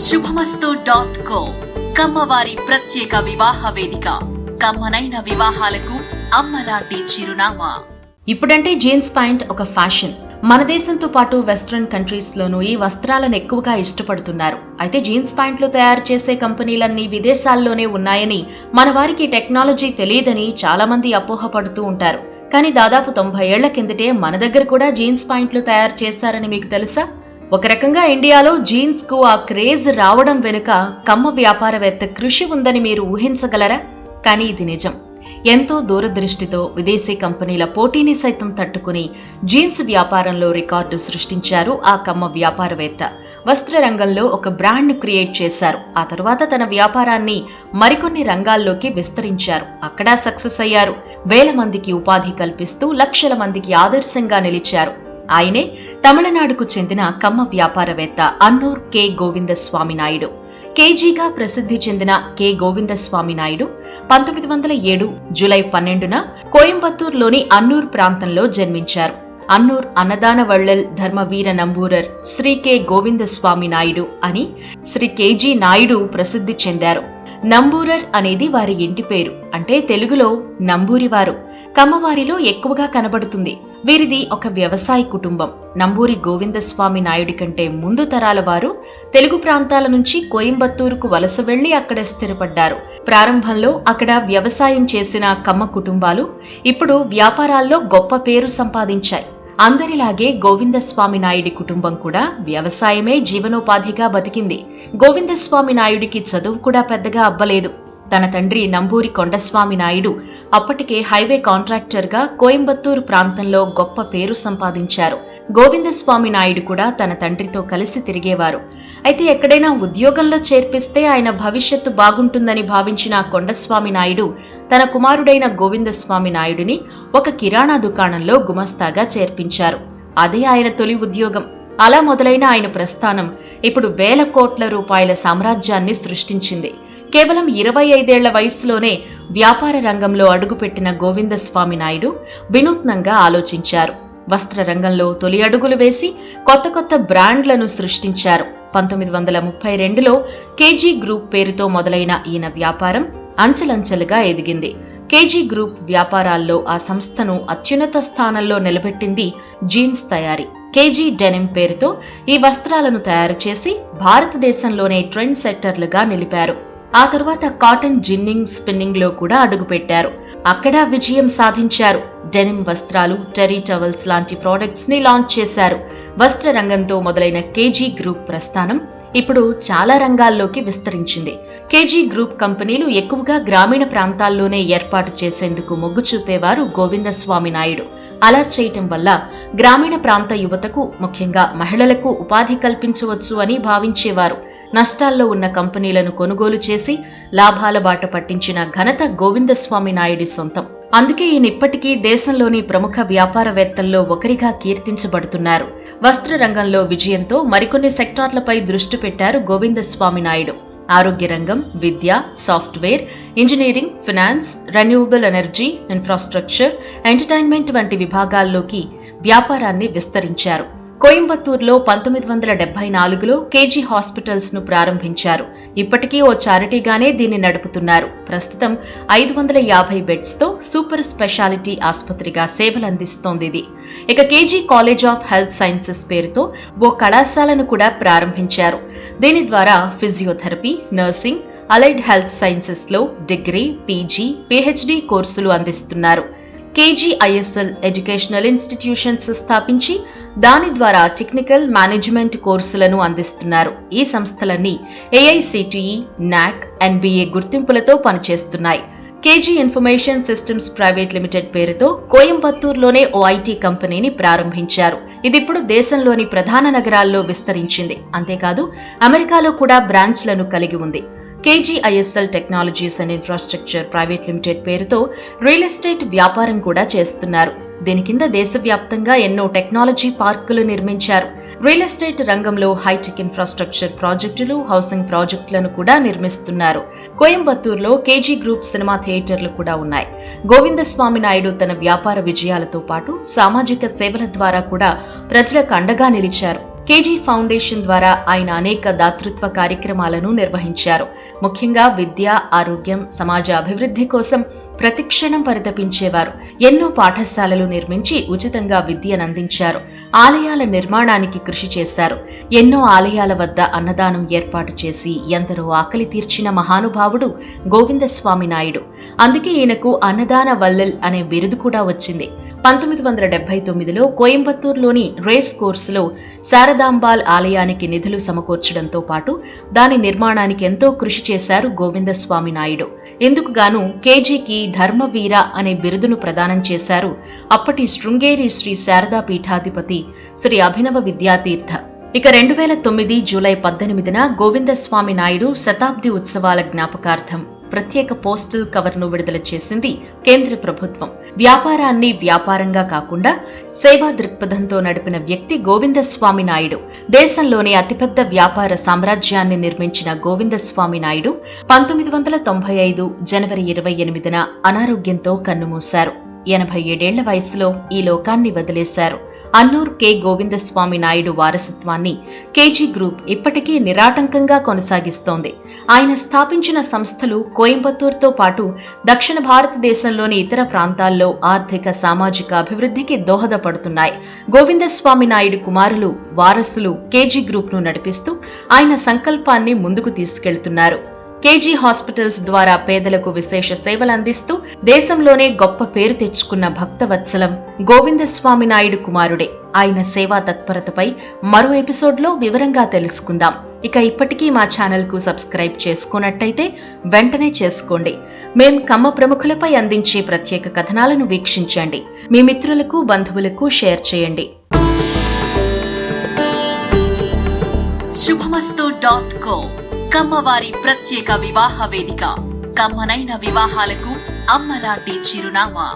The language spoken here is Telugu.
శుభమస్తు.co కమ్మవారి ప్రత్యేక వివాహ వేదిక. కమ్మనైన వివాహాలకు అమ్మలాంటి చిరునామా. ఇప్పుడంటే జీన్స్ ప్యాంట్ ఒక ఫ్యాషన్. మన దేశంతో పాటు వెస్ట్రన్ కంట్రీస్ లోనూ ఈ వస్త్రాలను ఎక్కువగా ఇష్టపడుతున్నారు. అయితే జీన్స్ ప్యాంట్లు తయారు చేసే కంపెనీలన్నీ విదేశాల్లోనే ఉన్నాయని, మన వారికి టెక్నాలజీ తెలియదని చాలా మంది అపోహపడుతూ ఉంటారు. కానీ దాదాపు 90 ఏళ్ల కిందటే మన దగ్గర కూడా జీన్స్ ప్యాంట్లు తయారు చేశారని మీకు తెలుసా? ఒక రకంగా ఇండియాలో జీన్స్ కు ఆ క్రేజ్ రావడం వెనుక కమ్మ వ్యాపారవేత్త కృషి ఉందని మీరు ఊహించగలరా? కానీ ఇది నిజం. ఎంతో దూరదృష్టితో విదేశీ కంపెనీల పోటీని సైతం తట్టుకుని జీన్స్ వ్యాపారంలో రికార్డు సృష్టించారు ఆ కమ్మ వ్యాపారవేత్త. వస్త్ర రంగంలో ఒక బ్రాండ్ ను క్రియేట్ చేశారు. ఆ తరువాత తన వ్యాపారాన్ని మరికొన్ని రంగాల్లోకి విస్తరించారు. అక్కడా సక్సెస్ అయ్యారు. వేల మందికి ఉపాధి కల్పిస్తూ లక్షల మందికి ఆదర్శంగా నిలిచారు. ఆయనే తమిళనాడుకు చెందిన కమ్మ వ్యాపారవేత్త అన్నూర్ కె గోవిందస్వామి నాయుడు. కేజీగా ప్రసిద్ధి చెందిన కె గోవిందస్వామి నాయుడు 1907 జూలై 12న కోయంబత్తూర్లోని అన్నూర్ ప్రాంతంలో జన్మించారు. అన్నూర్ అన్నదాన వళ్ళల్ ధర్మవీర నంబూరర్ శ్రీ కె గోవిందస్వామి నాయుడు అని శ్రీ కేజీ నాయుడు ప్రసిద్ధి చెందారు. నంబూరర్ అనేది వారి ఇంటి పేరు. అంటే తెలుగులో నంబూరివారు. కమ్మవారిలో ఎక్కువగా కనబడుతుంది. వీరిది ఒక వ్యవసాయ కుటుంబం. నంబూరి గోవిందస్వామి నాయుడి కంటే ముందు తరాల వారు తెలుగు ప్రాంతాల నుంచి కోయంబత్తూరుకు వలస వెళ్లి అక్కడ స్థిరపడ్డారు. ప్రారంభంలో అక్కడ వ్యవసాయం చేసిన కమ్మ కుటుంబాలు ఇప్పుడు వ్యాపారాల్లో గొప్ప పేరు సంపాదించాయి. అందరిలాగే గోవిందస్వామి నాయుడి కుటుంబం కూడా వ్యవసాయమే జీవనోపాధిగా బతికింది. గోవిందస్వామి నాయుడికి చదువు కూడా పెద్దగా అబ్బలేదు. తన తండ్రి నంబూరి కొండస్వామి నాయుడు అప్పటికే హైవే కాంట్రాక్టర్గా కోయంబత్తూరు ప్రాంతంలో గొప్ప పేరు సంపాదించారు. గోవిందస్వామి నాయుడు కూడా తన తండ్రితో కలిసి తిరిగేవారు. అయితే ఎక్కడైనా ఉద్యోగంలో చేర్పిస్తే ఆయన భవిష్యత్తు బాగుంటుందని భావించిన కొండస్వామి నాయుడు తన కుమారుడైన గోవిందస్వామి నాయుడిని ఒక కిరాణా దుకాణంలో గుమస్తాగా చేర్పించారు. అదే ఆయన తొలి ఉద్యోగం. అలా మొదలైన ఆయన ప్రస్థానం ఇప్పుడు వేల కోట్ల రూపాయల సామ్రాజ్యాన్ని సృష్టించింది. కేవలం 25 ఏళ్ల వయసులోనే వ్యాపార రంగంలో అడుగుపెట్టిన గోవిందస్వామి నాయుడు వినూత్నంగా ఆలోచించారు. వస్త్ర రంగంలో తొలి అడుగులు వేసి కొత్త కొత్త బ్రాండ్లను సృష్టించారు. 1932లో కేజీ గ్రూప్ పేరుతో మొదలైన ఈయన వ్యాపారం అంచెలంచెలుగా ఎదిగింది. కేజీ గ్రూప్ వ్యాపారాల్లో ఆ సంస్థను అత్యున్నత స్థానంలో నిలబెట్టింది జీన్స్ తయారీ. కేజీ డెనిమ్ పేరుతో ఈ వస్త్రాలను తయారు చేసి భారతదేశంలోనే ట్రెండ్ సెట్టర్లుగా నిలిపారు. ఆ తర్వాత కాటన్ జిన్నింగ్, స్పిన్నింగ్ లో కూడా అడుగుపెట్టారు. అక్కడ విజయం సాధించారు. డెనిమ్ వస్త్రాలు, టెరీ టవల్స్ లాంటి ప్రోడక్ట్స్ ని లాంచ్ చేశారు. వస్త్ర రంగంతో మొదలైన కేజీ గ్రూప్ ప్రస్థానం ఇప్పుడు చాలా రంగాల్లోకి విస్తరించింది. కేజీ గ్రూప్ కంపెనీలు ఎక్కువగా గ్రామీణ ప్రాంతాల్లోనే ఏర్పాటు చేసేందుకు మొగ్గు చూపేవారు గోవిందస్వామి నాయుడు. అలా చేయటం వల్ల గ్రామీణ ప్రాంత యువతకు, ముఖ్యంగా మహిళలకు ఉపాధి కల్పించవచ్చు అని భావించేవారు. నష్టాల్లో ఉన్న కంపెనీలను కొనుగోలు చేసి లాభాల బాట పట్టించిన ఘనత గోవిందస్వామి నాయుడి సొంతం. అందుకే ఈయన ఇప్పటికీ దేశంలోని ప్రముఖ వ్యాపారవేత్తల్లో ఒకరిగా కీర్తించబడుతున్నారు. వస్త్ర రంగంలో విజయంతో మరికొన్ని సెక్టార్లపై దృష్టి పెట్టారు గోవిందస్వామి నాయుడు. ఆరోగ్య రంగం, విద్య, software, engineering, finance, renewable energy, infrastructure, entertainment వంటి విభాగాల్లోకి వ్యాపారాన్ని విస్తరించారు. కోయంబత్తూరులో 1974లో కేజీ హాస్పిటల్స్ ను ప్రారంభించారు. ఇప్పటికీ ఓ చారిటీగానే దీన్ని నడుపుతున్నారు. ప్రస్తుతం 550 బెడ్స్ తో సూపర్ స్పెషాలిటీ ఆసుపత్రిగా సేవలందిస్తోంది ఇది. ఇక KG college of health sciences పేరుతో ఓ కళాశాలను కూడా ప్రారంభించారు. దీని ద్వారా physiotherapy, nursing, allied health sciences లో డిగ్రీ, పీజీ, పీహెచ్డీ కోర్సులు అందిస్తున్నారు. కేజీ ఐఎస్ఎల్ ఎడ్యుకేషనల్ ఇన్స్టిట్యూషన్స్ స్థాపించి దాని ద్వారా టెక్నికల్ మేనేజ్మెంట్ కోర్సులను అందిస్తున్నారు. ఈ సంస్థలన్నీ ఏఐసిటిఈ, నాక్, ఎన్బిఏ గుర్తింపులతో పనిచేస్తున్నాయి. KG information systems private limited పేరుతో కోయంబత్తూరులోనే ఓ ఐటీ కంపెనీని ప్రారంభించారు. ఇదిప్పుడు దేశంలోని ప్రధాన నగరాల్లో విస్తరించింది. అంతేకాదు అమెరికాలో కూడా బ్రాంచ్లను కలిగి ఉంది. KG ISL technologies and infrastructure private limited పేరుతో రియల్ ఎస్టేట్ వ్యాపారం కూడా చేస్తున్నారు. దీని కింద దేశవ్యాప్తంగా ఎన్నో టెక్నాలజీ పార్కులు నిర్మించారు. రియల్ ఎస్టేట్ రంగంలో హైటెక్ ఇన్ఫ్రాస్ట్రక్చర్ ప్రాజెక్టులు, హౌసింగ్ ప్రాజెక్టులను కూడా నిర్మిస్తున్నారు. కోయంబత్తూరులో కేజీ గ్రూప్ సినిమా థియేటర్లు కూడా ఉన్నాయి. గోవిందస్వామి నాయుడు తన వ్యాపార విజయాలతో పాటు సామాజిక సేవల ద్వారా కూడా ప్రజలకు అండగా నిలిచారు. కేజీ ఫౌండేషన్ ద్వారా ఆయన అనేక దాతృత్వ కార్యక్రమాలను నిర్వహించారు. ముఖ్యంగా విద్య, ఆరోగ్యం, సమాజ అభివృద్ధి కోసం ప్రతిక్షణం పరితపించేవారు. ఎన్నో పాఠశాలలు నిర్మించి ఉచితంగా విద్యనందించారు. ఆలయాల నిర్మాణానికి కృషి చేశారు. ఎన్నో ఆలయాల వద్ద అన్నదానం ఏర్పాటు చేసి ఎందరో ఆకలి తీర్చిన మహానుభావుడు గోవిందస్వామి నాయుడు. అందుకే ఈయనకు అన్నదాన వల్లల్ అనే బిరుదు కూడా వచ్చింది. 1979లో కోయంబత్తూరులోని రేస్ కోర్సులో శారదాంబాల్ ఆలయానికి నిధులు సమకూర్చడంతో పాటు దాని నిర్మాణానికి ఎంతో కృషి చేశారు గోవిందస్వామి నాయుడు. ఇందుకు గాను కేజీకి ధర్మవీర అనే బిరుదును ప్రదానం చేశారు అప్పటి శృంగేరి శ్రీ శారదా పీఠాధిపతి శ్రీ అభినవ విద్యాతీర్థ. ఇక 2009 జూలై 18న గోవిందస్వామి నాయుడు శతాబ్ది ఉత్సవాల జ్ఞాపకార్థం ప్రత్యేక పోస్టల్ కవర్ను విడుదల చేసింది కేంద్ర ప్రభుత్వం. వ్యాపారాన్ని వ్యాపారంగా కాకుండా సేవా దృక్పథంతో నడిపిన వ్యక్తి గోవిందస్వామి నాయుడు. దేశంలోని అతిపెద్ద వ్యాపార సామ్రాజ్యాన్ని నిర్మించిన గోవిందస్వామి నాయుడు 1995 జనవరి 28న అనారోగ్యంతో కన్నుమూశారు. 87 ఏళ్ల వయసులో ఈ లోకాన్ని వదిలేశారు. అన్నూర్ కె గోవిందస్వామి నాయుడు వారసత్వాన్ని కేజీ గ్రూప్ ఇప్పటికీ నిరాటంకంగా కొనసాగిస్తోంది. ఆయన స్థాపించిన సంస్థలు కోయంబత్తూరుతో పాటు దక్షిణ భారతదేశంలోని ఇతర ప్రాంతాల్లో ఆర్థిక, సామాజిక అభివృద్ధికి దోహదపడుతున్నాయి. గోవిందస్వామి నాయుడు కుమారులు, వారసులు కేజీ గ్రూప్ను నడిపిస్తూ ఆయన సంకల్పాన్ని ముందుకు తీసుకెళ్తున్నారు. కేజీ హాస్పిటల్స్ ద్వారా పేదలకు విశేష సేవలు అందిస్తూ దేశంలోనే గొప్ప పేరు తెచ్చుకున్న భక్తవత్సలం గోవిందస్వామి నాయుడు కుమారుడే. ఆయన సేవా తత్పరతపై మరో ఎపిసోడ్లో వివరంగా తెలుసుకుందాం. ఇక ఇప్పటికీ మా ఛానల్కు సబ్స్క్రైబ్ చేసుకున్నట్టయితే వెంటనే చేసుకోండి. మేం కమ్మ ప్రముఖులపై అందించే ప్రత్యేక కథనాలను వీక్షించండి. మీ మిత్రులకు, బంధువులకు షేర్ చేయండి. శుభమస్తు.co కమ్మవారి ప్రత్యేక వివాహ వేదిక. కమ్మనైన వివాహాలకు అమ్మలాంటి చిరునామా.